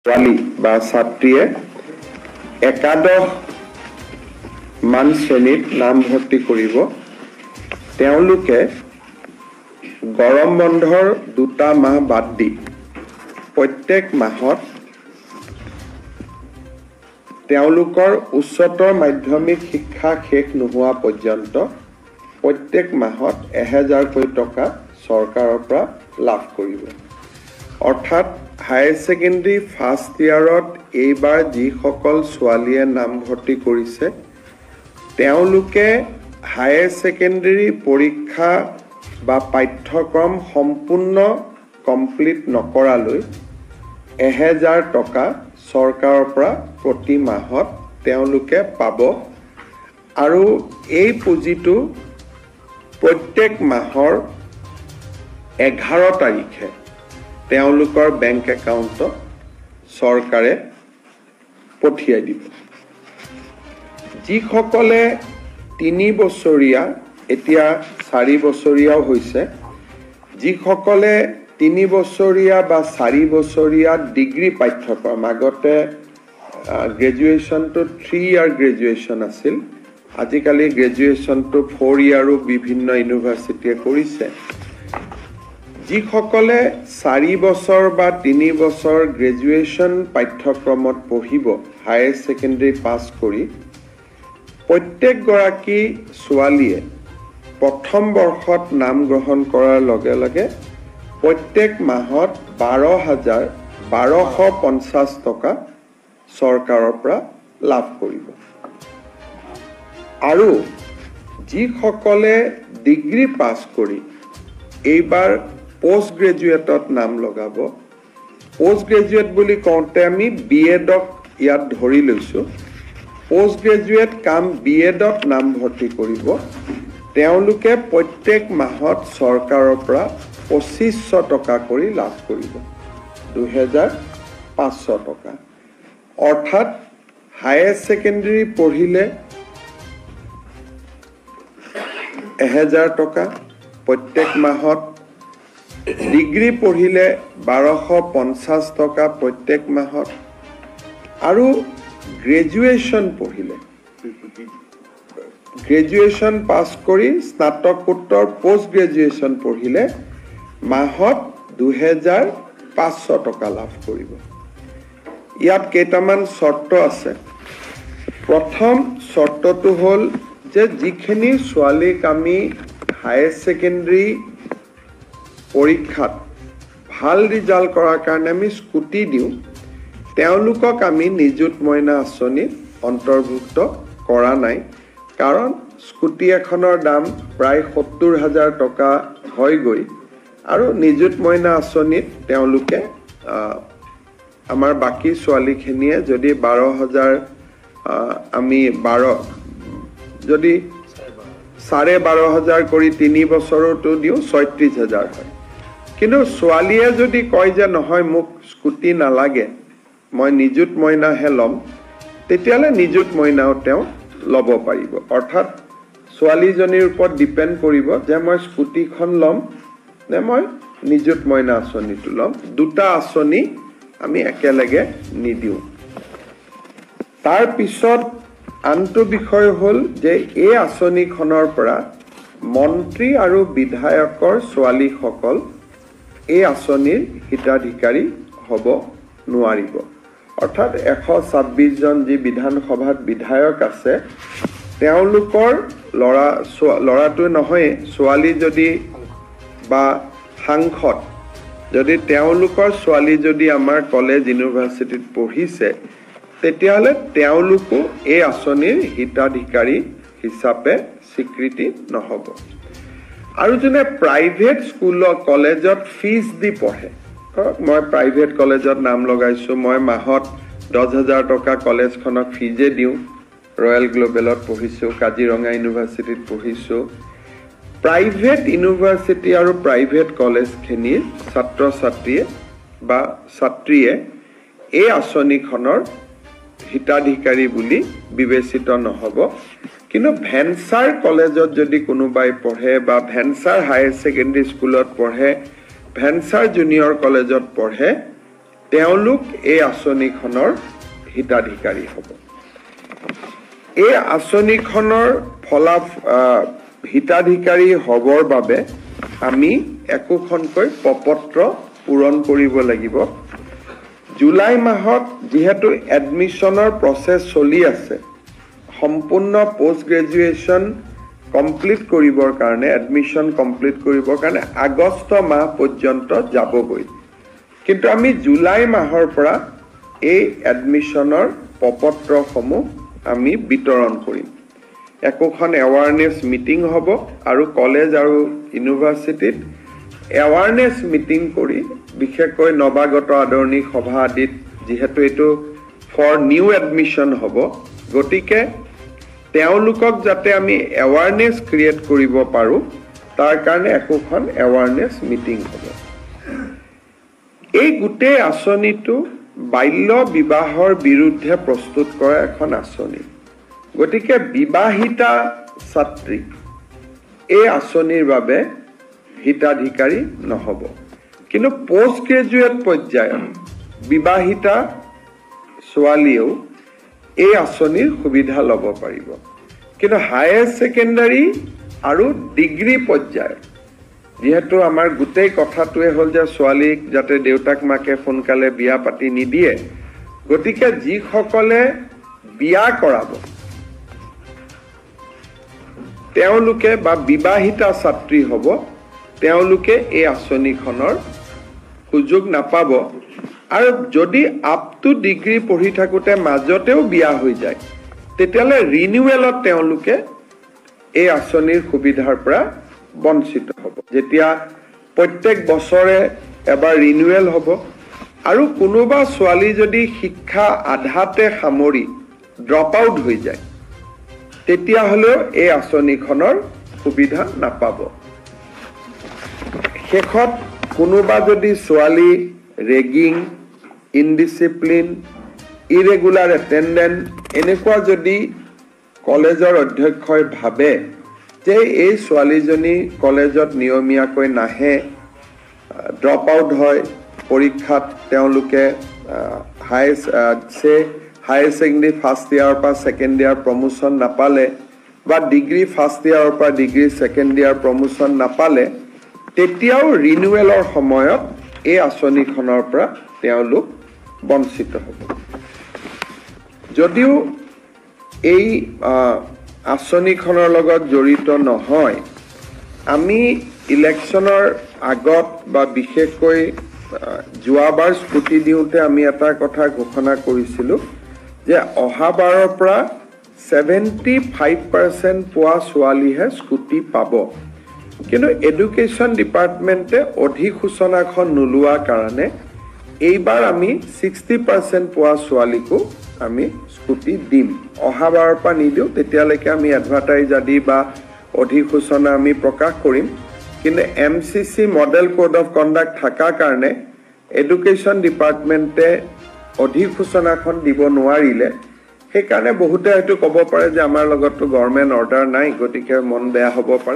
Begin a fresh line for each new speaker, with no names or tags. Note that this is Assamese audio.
ছোৱালী বা ছাত্ৰীয়ে একাদশ মান শ্ৰেণীত নামভৰ্তি কৰিব তেওঁলোকে গৰম বন্ধৰ 2টা মাহ বাদ দি প্ৰত্যেক মাহত তেওঁলোকৰ উচ্চতৰ মাধ্যমিক শিক্ষা শেষ নোহোৱা পৰ্যন্ত প্ৰত্যেক মাহত 1000 টকা চৰকাৰৰ পৰা লাভ কৰিব অৰ্থাৎ হায়াৰ সেকেন্ডাৰী ফাৰ্ষ্ট ইয়াৰত এইবাৰ যিসকল ছোৱালীয়ে নামভৰ্তি কৰিছে তেওঁলোকে হায়াৰ সেকেন্ডাৰী পৰীক্ষা বা পাঠ্যক্ৰম সম্পূৰ্ণ কমপ্লিট নকৰালৈ 1000 টকা চৰকাৰৰ পৰা প্ৰতি মাহত তেওঁলোকে পাব আৰু এই পুঁজিটো প্ৰত্যেক মাহৰ 11 তাৰিখে তেওঁলোকৰ বেংক একাউণ্টত চৰকাৰে পঠিয়াই দিব যিসকলে 3 বছৰীয়া এতিয়া 4 বছৰীয়াও হৈছে যিসকলে 3 বছৰীয়া বা 4 বছৰীয়া ডিগ্ৰী পাঠ্যক্ৰম আগতে গ্ৰেজুৱেশ্যনটো 3 ইয়াৰ গ্ৰেজুৱেশ্যন আছিল আজিকালি গ্ৰেজুৱেশ্যনটো 4 ইয়াৰো বিভিন্ন ইউনিভাৰ্চিটিয়ে কৰিছে যিসকলে 4 বছৰ বা 3 বছৰ গ্ৰেজুৱেশ্যন পাঠ্যক্ৰমত পঢ়িব হায়াৰ সেকেন্ডাৰী পাছ কৰি প্ৰত্যেক গৰাকী ছোৱালীয়ে প্ৰথম বৰ্ষত নাম গ্ৰহণ কৰাৰ লগে লগে প্ৰত্যেক মাহত 12,1250 টকা চৰকাৰৰ পৰা লাভ কৰিব আৰু যিসকলে ডিগ্ৰী পাছ কৰি এইবাৰ পোষ্ট গ্ৰেজুৱেটত নাম লগাব পোষ্ট গ্ৰেজুৱেট বুলি কওঁতে আমি বিএডক ইয়াত ধৰি লৈছো পোষ্ট গ্ৰেজুৱেট কাম বিএডত নামভৰ্তি কৰিব তেওঁলোকে প্ৰত্যেক মাহত চৰকাৰৰ পৰা 2500 টকা কৰি লাভ কৰিব 2500 টকা অৰ্থাৎ হায়াৰ সেকেন্ডাৰী পঢ়িলে 1000 টকা প্ৰত্যেক মাহত ডিগ্ৰী পঢ়িলে 1250 টকা প্ৰত্যেক মাহত আৰু গ্ৰেজুৱেশ্যন পঢ়িলে গ্ৰেজুৱেশ্যন পাছ কৰি স্নাতকোত্তৰ পোষ্ট গ্ৰেজুৱেশ্যন পঢ়িলে মাহত 2500 টকা লাভ কৰিব ইয়াত কেইটামান চৰ্ত আছে প্ৰথম চৰ্তটো হ'ল যে যিখিনি ছোৱালীক আমি হায়াৰ সেকেন্ডাৰী পৰীক্ষাত ভাল ৰিজাল্ট কৰাৰ কাৰণে আমি স্কুটি দিওঁ তেওঁলোকক আমি নিযুত মইনা আঁচনিত অন্তৰ্ভুক্ত কৰা নাই কাৰণ স্কুটি এখনৰ দাম প্ৰায় 70,000 টকা হৈ গৈ আৰু নিযুত মইনা আঁচনিত তেওঁলোকে আমাৰ বাকি ছোৱালীখিনিয়ে যদি 12,000 আমি 12 যদি 12,500 কৰি 3 বছৰতো দিও 36,000 হয় কিন্তু ছোৱালীয়ে যদি কয় যে নহয় মোক স্কুটি নালাগে মই নিযুত মইনাহে লম তেতিয়ালে নিযুত মইনাও তেওঁ লব পাৰিব অৰ্থাৎ ছোৱালীজনীৰ ওপৰত ডিপেন্ড কৰিব যে মই স্কুটিখন লম নে মই নিযুত মইনা আঁচনিটো লম দুটা আঁচনি আমি একেলগে নিদিও তাৰ পিছত আনটো বিষয় হ'ল যে এই আঁচনিখনৰ পৰা মন্ত্ৰী আৰু বিধায়কৰ ছোৱালীসকল এই আঁচনিৰ হিতাধিকাৰী হ'ব নোৱাৰিব অৰ্থাৎ 126 জন যি বিধানসভাত বিধায়ক আছে তেওঁলোকৰ লৰাটো নহয় ছোৱালী যদি বা সাংসদ যদি তেওঁলোকৰ ছোৱালী যদি আমাৰ কলেজ ইউনিভাৰ্চিটিত পঢ়িছে তেতিয়াহলে তেওঁলোকো এই আঁচনিৰ হিতাধিকাৰী হিচাপে স্বীকৃতি নহব আৰু যোনে প্ৰাইভেট স্কুল কলেজত ফিজ দি পঢ়ে মই প্ৰাইভেট কলেজত নাম লগাইছো মই মাহত 10,000 টকা কলেজখনক ফিজে দিওঁ ৰয়েল গ্লোবেলত পঢ়িছো কাজিৰঙা ইউনিভাৰ্চিটিত পঢ়িছো প্ৰাইভেট ইউনিভাৰ্চিটি আৰু প্ৰাইভেট কলেজখিনিৰ ছাত্ৰ ছাত্ৰীয়ে বা ছাত্ৰীয়ে এই আঁচনিখনৰ হিতাধিকাৰী বুলি বিবেচিত নহব কিন্তু ভেঞ্চাৰ কলেজত যদি কোনোবাই পঢ়ে বা ভেঞ্চাৰ হায়াৰ সেকেন্ডাৰী স্কুলত পঢ়ে ভেঞ্চাৰ জুনিয়ৰ কলেজত পঢ়ে তেওঁলোক এই আঁচনিখনৰ হিতাধিকাৰী হ'ব। এই আঁচনিখনৰ হিতাধিকাৰী হ'বৰ বাবে আমি একোখনকৈ প্ৰপত্ৰ পূৰণ কৰিব লাগিব। জুলাই মাহত যিহেতু এডমিশ্যনৰ প্ৰচেছ চলি আছে, সম্পূৰ্ণ পোষ্ট গ্ৰেজুৱেশ্যন কমপ্লিট কৰিবৰ কাৰণে, এডমিশ্যন কমপ্লিট কৰিবৰ কাৰণে আগষ্ট মাহ পৰ্যন্ত যাবগৈ। কিন্তু আমি জুলাই মাহৰ পৰা এই এডমিশ্যনৰ প্ৰপত্ৰসমূহ আমি বিতৰণ কৰিম। একোখন এৱাৰনেছ মিটিং হ'ব আৰু কলেজ আৰু ইউনিভাৰ্চিটিত এৱাৰনেছ মিটিং কৰি, বিশেষকৈ নৱাগত আদৰণি সভা আদিত, যিহেতু এইটো ফৰ নিউ এডমিশ্যন হ'ব, গতিকে তেওঁলোকক যাতে আমি এৱাৰনেছ ক্ৰিয়েট কৰিব পাৰোঁ, তাৰ কাৰণে একোখন এৱাৰনেছ মিটিং হ'ব। এই গোটেই আঁচনিটো বাল্য বিবাহৰ বিৰুদ্ধে প্ৰস্তুত কৰা এখন আঁচনি। গতিকে বিবাহিতা ছাত্ৰী এই আঁচনিৰ বাবে হিতাধিকাৰী নহ'ব। কিন্তু পোষ্ট গ্ৰেজুৱেট পৰ্যায়ত বিবাহিতা ছোৱালীয়েও এই আঁচনিৰ সুবিধা ল'ব পাৰিব। কিন্তু হায়াৰ ছেকেণ্ডাৰী আৰু ডিগ্ৰী পৰ্যায়ত, যিহেতু আমাৰ গোটেই কথাটোৱে হ'ল যে ছোৱালীক যাতে দেউতাক মাকে সোনকালে বিয়া পাতি নিদিয়ে, গতিকে যিসকলে বিয়া কৰাব তেওঁলোকে বা বিবাহিতা ছাত্ৰী হ'ব, তেওঁলোকে এই আঁচনিখনৰ সুযোগ নাপাব। আৰু যদি আপ টু ডিগ্ৰী পঢ়ি থাকোঁতে মাজতেও বিয়া হৈ যায়, তেতিয়াহ'লে ৰিনিউৱেলত তেওঁলোকে এই আঁচনিৰ সুবিধাৰ পৰা বঞ্চিত হ'ব। যেতিয়া প্ৰত্যেক বছৰে এবাৰ ৰিনিউৱেল হ'ব, আৰু কোনোবা ছোৱালী যদি শিক্ষা আধাতে সামৰি ড্ৰপ আউট হৈ যায়, তেতিয়াহ'লেও এই আঁচনিখনৰ সুবিধা নাপাব। শেষত কোনোবা যদি ছোৱালী ৰেগিং, ইনডিচিপ্লিন, ইৰেগুলাৰ এটেণ্ডেন্ট এনেকুৱা যদি কলেজৰ অধ্যক্ষই ভাবে যে এই ছোৱালীজনী কলেজত নিয়মীয়াকৈ নাহে, ড্ৰপ আউট হয়, পৰীক্ষাত তেওঁলোকে হায়াৰ ছেকেণ্ডেৰী ফাৰ্ষ্ট ইয়াৰৰ পৰা ছেকেণ্ড ইয়াৰ প্ৰমোশ্যন নাপালে, বা ডিগ্ৰী ফাৰ্ষ্ট ইয়াৰৰ পৰা ডিগ্ৰী ছেকেণ্ড ইয়াৰ প্ৰমোশ্যন নাপালে, তেতিয়াও ৰিনিউৱেলৰ সময়ত এই আঁচনিখনৰ পৰা তেওঁলোক বঞ্চিত হ'ব। যদিও এই আঁচনিখনৰ লগত জড়িত নহয়, আমি ইলেকশ্যনৰ আগত বা বিশেষকৈ যোৱাবাৰ স্কুটি দিওঁতে আমি এটা কথা ঘোষণা কৰিছিলোঁ যে অহাবাৰৰ পৰা 75% পোৱা ছোৱালীহে স্কুটি পাব। কিন্তু এডুকেশ্যন ডিপাৰ্টমেণ্টে অধিসূচনাখন নোলোৱাৰ কাৰণে এইবাৰ আমি 60% পোৱা ছোৱালীকো আমি স্কুটি দিম। অহাবাৰৰ পৰা নিদিওঁ, তেতিয়ালৈকে আমি এডভাৰটাইজ আদি বা অধিসূচনা আমি প্ৰকাশ কৰিম। কিন্তু MCC model code of conduct থকাৰ কাৰণে এডুকেশ্যন ডিপাৰ্টমেণ্টে অধিসূচনাখন দিব নোৱাৰিলে। সেইকাৰণে বহুতে হয়তো ক'ব পাৰে যে আমাৰ লগততো গভৰ্ণমেণ্ট অৰ্ডাৰ নাই, গতিকে মন বেয়া হ'ব পাৰে।